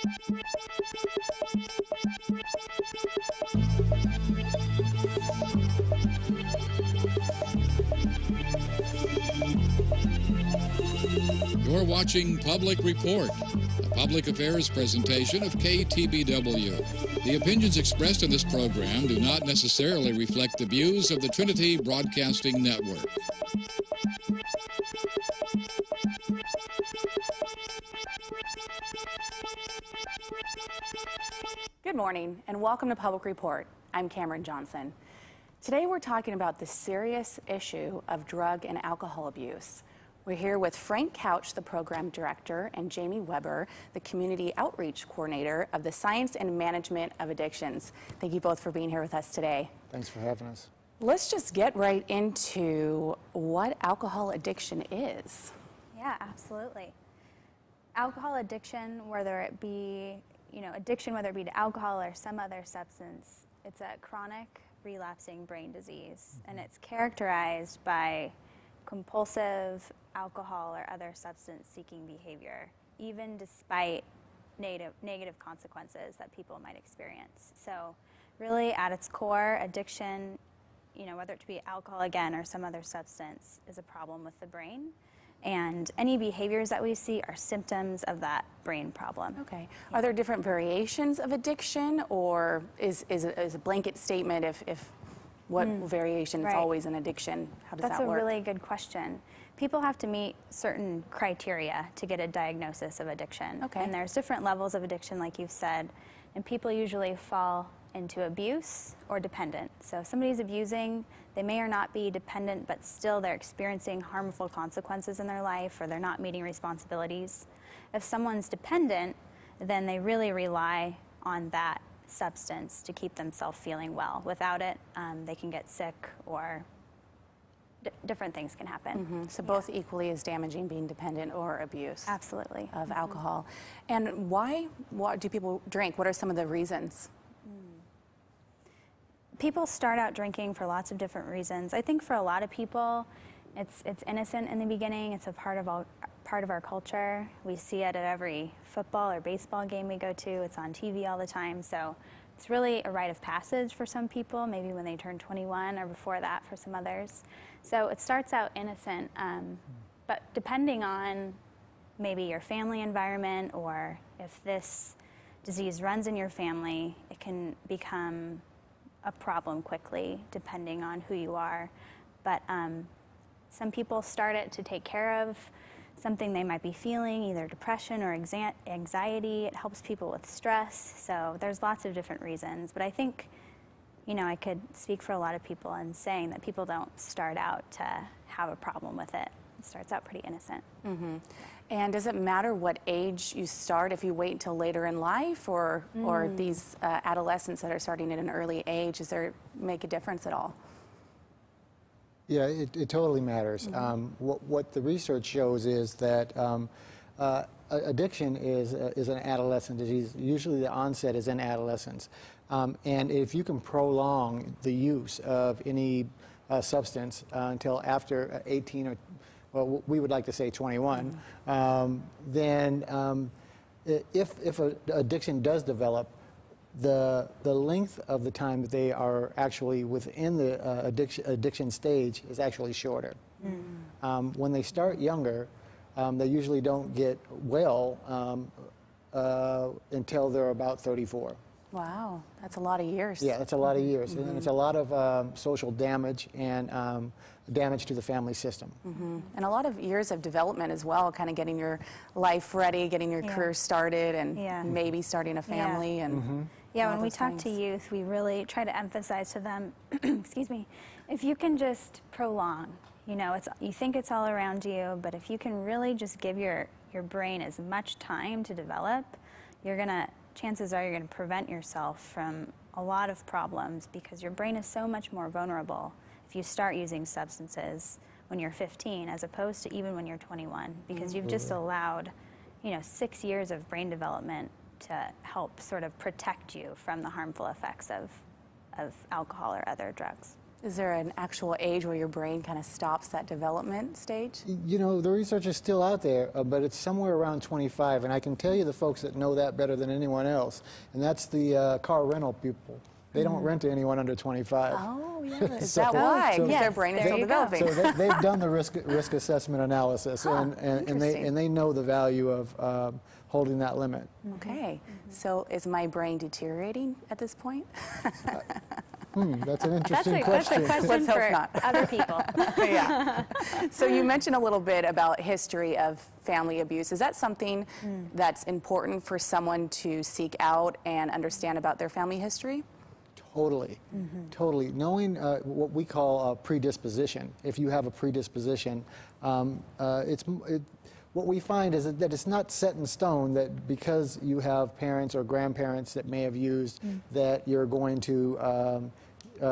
You're watching Public Report, a public affairs presentation of KTBW. The opinions expressed in this program do not necessarily reflect the views of the Trinity Broadcasting Network. Good morning and welcome to Public Report. I'm Cameron Johnson. Today we're talking about the serious issue of drug and alcohol abuse. We're here with Frank Couch, the program director, and Jamie Weber, the community outreach coordinator of the Science and Management of Addictions. Thank you both for being here with us today. Thanks for having us. Let's just get right into what alcohol addiction is. Yeah, absolutely. Alcohol addiction, whether it be, addiction, whether it be to alcohol or some other substance, it's a chronic relapsing brain disease, and it's characterized by compulsive alcohol or other substance-seeking behavior, even despite negative consequences that people might experience. So really at its core, addiction, whether it be alcohol again or some other substance, is a problem with the brain. And any behaviors that we see are symptoms of that brain problem. Okay. Yeah. Are there different variations of addiction, or is a blanket statement if what variation is always an addiction? How does that work? That's a really good question. People have to meet certain criteria to get a diagnosis of addiction. Okay. And there's different levels of addiction, like you've said, and people usually fall into abuse or dependent. So if somebody's abusing, they may or not be dependent, but still they're experiencing harmful consequences in their life, or they're not meeting responsibilities. If someone's dependent, then they really rely on that substance to keep themselves feeling well. Without it, they can get sick, or different things can happen. So both equally as damaging, being dependent or abuse. Absolutely. Of alcohol. And why do people drink? What are some of the reasons? People start out drinking for lots of different reasons. I think for a lot of people, it's innocent in the beginning. It's a part of our culture. We see it at every football or baseball game we go to. It's on TV all the time. So it's really a rite of passage for some people, maybe when they turn 21 or before that for some others. So it starts out innocent, but depending on maybe your family environment, or if this disease runs in your family, it can become a problem quickly, depending on who you are. But some people start it to take care of something they might be feeling, either depression or anxiety. It helps people with stress. So there's lots of different reasons. But I think, I could speak for a lot of people in saying that people don't start out to have a problem with it. It starts out pretty innocent. And does it matter what age you start, if you wait until later in life, or these adolescents that are starting at an early age, does there make a difference at all? Yeah, it totally matters. What the research shows is that addiction is an adolescent disease. Usually the onset is in adolescence. And if you can prolong the use of any substance until after 18 or, well, we would like to say 21, then if an addiction does develop, the length of the time that they are actually within the addiction stage is actually shorter. When they start younger, they usually don't get well until they're about 34. Wow, that's a lot of years. Yeah, that's a lot of years, and it's a lot of social damage and damage to the family system. And a lot of years of development as well, kind of getting your life ready, getting your career started, and maybe starting a family. And when we talk to youth, we really try to emphasize to them, excuse me, if you can just prolong, you think it's all around you, but if you can really just give your brain as much time to develop, chances are you're going to prevent yourself from a lot of problems, because your brain is so much more vulnerable if you start using substances when you're 15 as opposed to even when you're 21, because you've just allowed 6 years of brain development to help sort of protect you from the harmful effects of alcohol or other drugs. Is there an actual age where your brain kind of stops that development stage? You know, the research is still out there, but it's somewhere around 25, and I can tell you the folks that know that better than anyone else, and that's the car rental people. They don't rent to anyone under 25. Oh, yeah. Is that why? Because their brain is still developing. So they've done the risk assessment analysis, and they know the value of holding that limit. Okay. So is my brain deteriorating at this point? That's an interesting question. That's a question Let's hope for not. other people. Yeah. So you mentioned a little bit about history of family abuse. Is that something that's important for someone to seek out and understand about their family history? Totally, totally. Knowing what we call a predisposition. If you have a predisposition, what we find is that it's not set in stone that because you have parents or grandparents that may have used that you're going to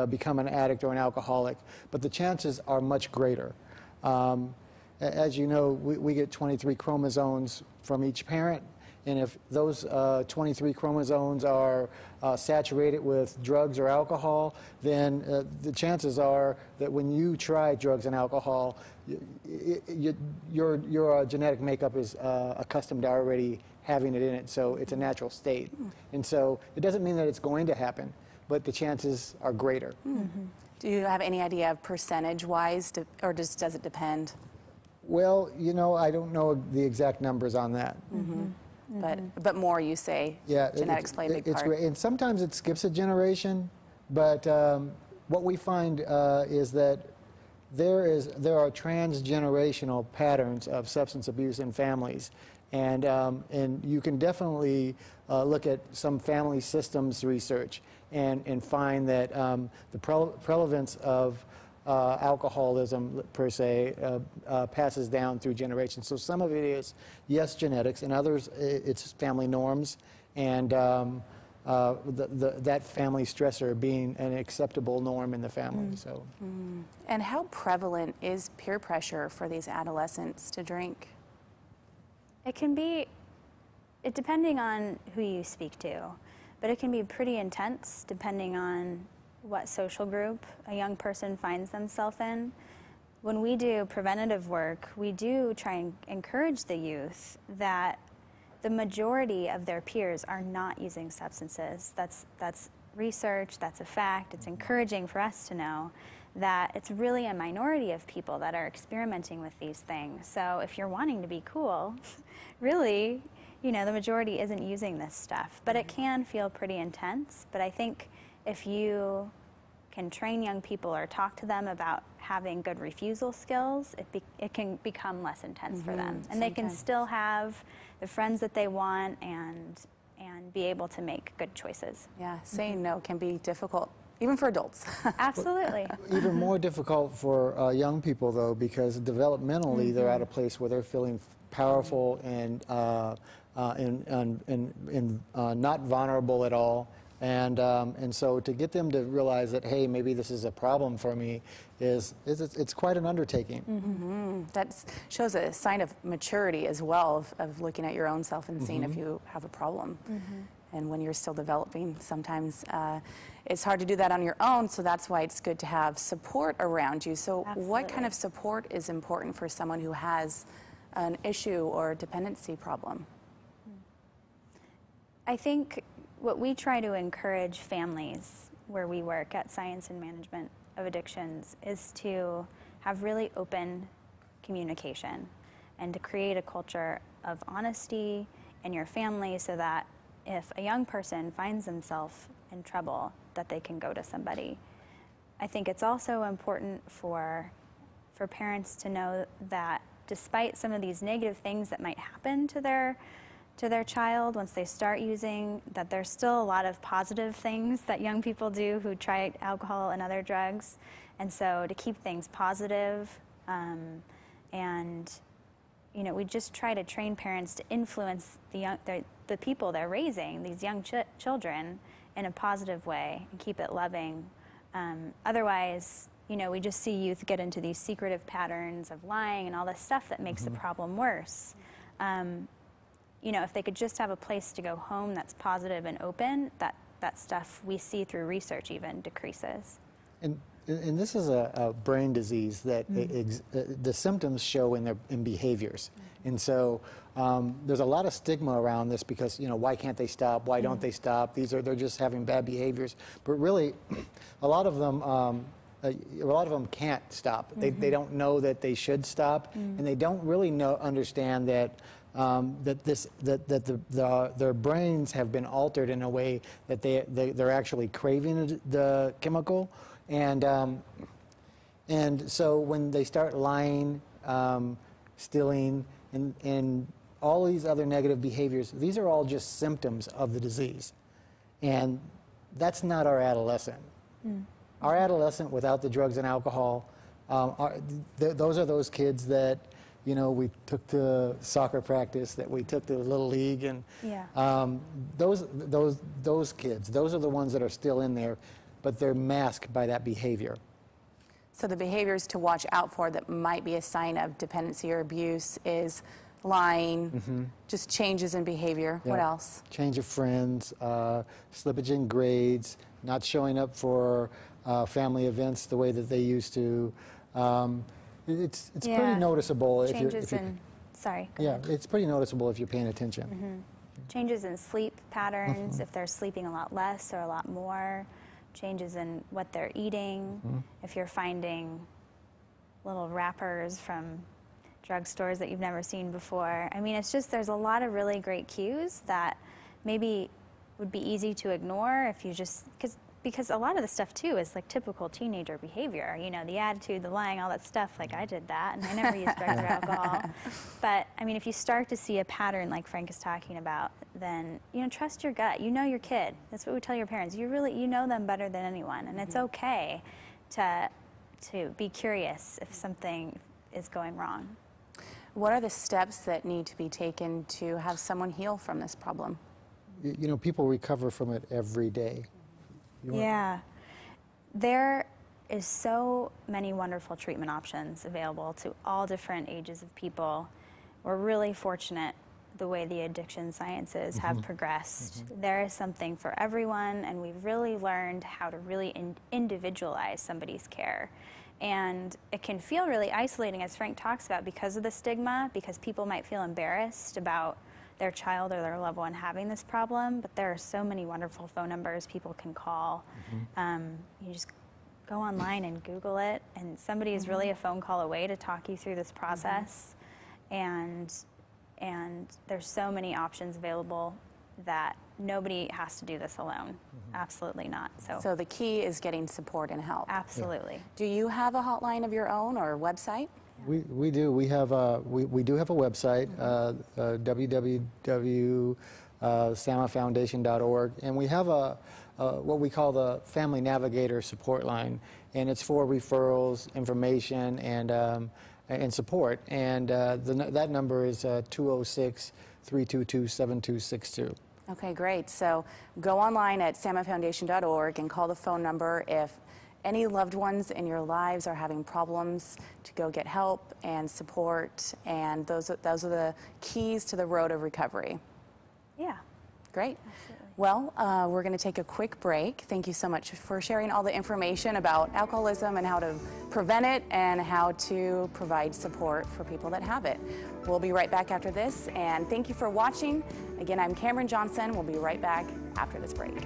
become an addict or an alcoholic, but the chances are much greater. As you know, we get 23 chromosomes from each parent, and if those 23 chromosomes are saturated with drugs or alcohol, then the chances are that when you try drugs and alcohol, your genetic makeup is accustomed to already having it in it, so it's a natural state. And so it doesn't mean that it's going to happen, but the chances are greater. Do you have any idea of percentage-wise, or does it depend? Well, you know, I don't know the exact numbers on that. But more, you say, genetics play a big part. Great. And sometimes it skips a generation, but what we find is that there are transgenerational patterns of substance abuse in families, and you can definitely look at some family systems research and find that the prevalence of alcoholism, per se, passes down through generations. So some of it is, yes, genetics, and others, it's family norms, and that family stressor being an acceptable norm in the family. So. And how prevalent is peer pressure for these adolescents to drink? It can be, depending on who you speak to, but it can be pretty intense depending on what social group a young person finds themselves in. When we do preventative work, we do try and encourage the youth that the majority of their peers are not using substances. That's research, that's a fact. It's encouraging for us to know that it's really a minority of people that are experimenting with these things. So if you're wanting to be cool, really, you know, the majority isn't using this stuff. But it can feel pretty intense. But I think if you can train young people or talk to them about having good refusal skills, it can become less intense for them. And they can still have the friends that they want and be able to make good choices. Yeah, saying no can be difficult, even for adults. Absolutely. Even more difficult for young people, though, because developmentally they're at a place where they're feeling powerful and not vulnerable at all. And so to get them to realize that, hey, maybe this is a problem for me, it's quite an undertaking. That shows a sign of maturity as well, of looking at your own self and seeing if you have a problem. And when you're still developing, sometimes it's hard to do that on your own, so that's why it's good to have support around you. So what kind of support is important for someone who has an issue or dependency problem? I think what we try to encourage families where we work at Science and Management of Addictions is to have really open communication and to create a culture of honesty in your family so that if a young person finds themselves in trouble, that they can go to somebody. I think it's also important for parents to know that despite some of these negative things that might happen to their child once they start using, that there's still a lot of positive things that young people do who try alcohol and other drugs. And so to keep things positive, and you know, we just try to train parents to influence the people they're raising, these young children, in a positive way and keep it loving. Otherwise, you know, we just see youth get into these secretive patterns of lying and all this stuff that makes the problem worse. You know, if they could just have a place to go home that's positive and open, that stuff we see through research even decreases. And And this is a brain disease that the symptoms show in behaviors. And so there's a lot of stigma around this because, you know, why can't they stop? Why don't they stop? They're just having bad behaviors. But really, a lot of them can't stop. They don't know that they should stop, and they don't really understand that their brains have been altered in a way that they're actually craving the chemical, and so when they start lying, stealing, and all these other negative behaviors, these are all just symptoms of the disease, and that's not our adolescent. Our adolescent without the drugs and alcohol, those are those kids that, you know, we took to soccer practice, that we took to Little League, and those kids, those are the ones that are still in there, but they're masked by that behavior. So the behaviors to watch out for that might be a sign of dependency or abuse is lying, just changes in behavior. Yeah. What else? Change of friends, slippage in grades, not showing up for family events the way that they used to. It's pretty noticeable if you're... Sorry. Yeah, it's pretty noticeable if you're paying attention. Changes in sleep patterns, if they're sleeping a lot less or a lot more. Changes in what they're eating. If you're finding little wrappers from drugstores that you've never seen before. I mean, it's just, there's a lot of really great cues that maybe would be easy to ignore if you just, because a lot of the stuff too is like typical teenager behavior, you know, the attitude, the lying, all that stuff. Like, I did that, and I never used drugs or alcohol. But I mean, if you start to see a pattern like Frank is talking about, then, you know, trust your gut. You know your kid. That's what we tell your parents. You know them better than anyone, and it's okay to be curious if something is going wrong. What are the steps that need to be taken to have someone heal from this problem? You know, people recover from it every day. Yeah. There is so many wonderful treatment options available to all different ages of people. We're really fortunate the way the addiction sciences have progressed. There is something for everyone, and we've really learned how to really individualize somebody's care. And it can feel really isolating, as Frank talks about, because of the stigma, because people might feel embarrassed about their child or their loved one having this problem, but there are so many wonderful phone numbers people can call. You just go online and Google it, and somebody is really a phone call away to talk you through this process. And there's so many options available that nobody has to do this alone. Absolutely not. So the key is getting support and help. Absolutely. Yeah. Do you have a hotline of your own or a website? We do. We have we do have a website, www.SAMA-TBN.org, and we have what we call the Family Navigator support line, and it's for referrals, information, and support. And that number is 206-322-7262. Okay, great. So go online at SAMA-TBN.org and call the phone number if any loved ones in your lives are having problems, to go get help and support, and those are the keys to the road of recovery. Yeah. Great. Absolutely. Well, we're going to take a quick break. Thank you so much for sharing all the information about alcoholism and how to prevent it and how to provide support for people that have it. We'll be right back after this, and thank you for watching. Again, I'm Cameron Johnson. We'll be right back after this break.